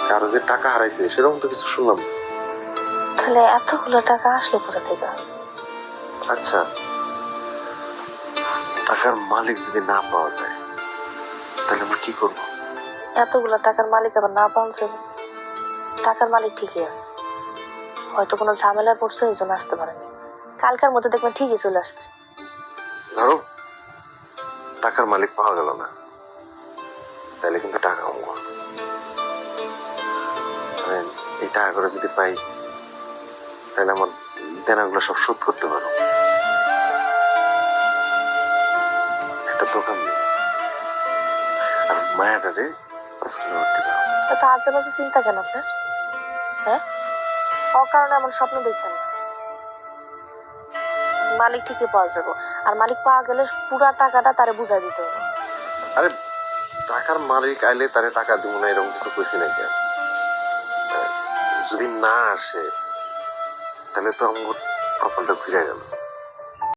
কারো যে টাকা হারাইছে সেরকম তো কিছু শুনলাম না। তাহলে এতগুলো টাকা আসলো কোথা থেকে? আচ্ছা, টাকার মালিক যদি না পাওয়া যায় তাহলে আমরা কি করবো? এতগুলো টাকার মালিক আবার না পাওয়া যাবে? টাকার মালিক ঠিকই আছে, হয়তো কোনো ঝামেলায় পড়ছে এই জন্য আসতে পারেনি। কালকার মধ্যে দেখবেন ঠিকই চলে আসছে। ধরো টাকার মালিক পাওয়া গেল না, তাহলে কিন্তু টাকা অঙ্গ এই টাকা করে যদি পাই তাহলে আমার দেনাগুলো সব শোধ করতে পারো। একটা দোকান দিই আর মায়াটারে স্কুলে ভর্তি করো। এত আজে বাজে চিন্তা কেন আপনার? হ্যাঁ, অকারণে আমার স্বপ্ন দেখতেন না। মালিক ঠিকই পাওয়া যাবো, আর মালিক পাওয়া গেলে পুরা টাকাটা তারে বুঝাই দিতে হবে। আরে টাকার মালিক আইলে তারে টাকা দিব না এরকম কিছু কইছি নাকি? যদি না আসে তাহলে তো আমার কপালটা ঘুরে গেল।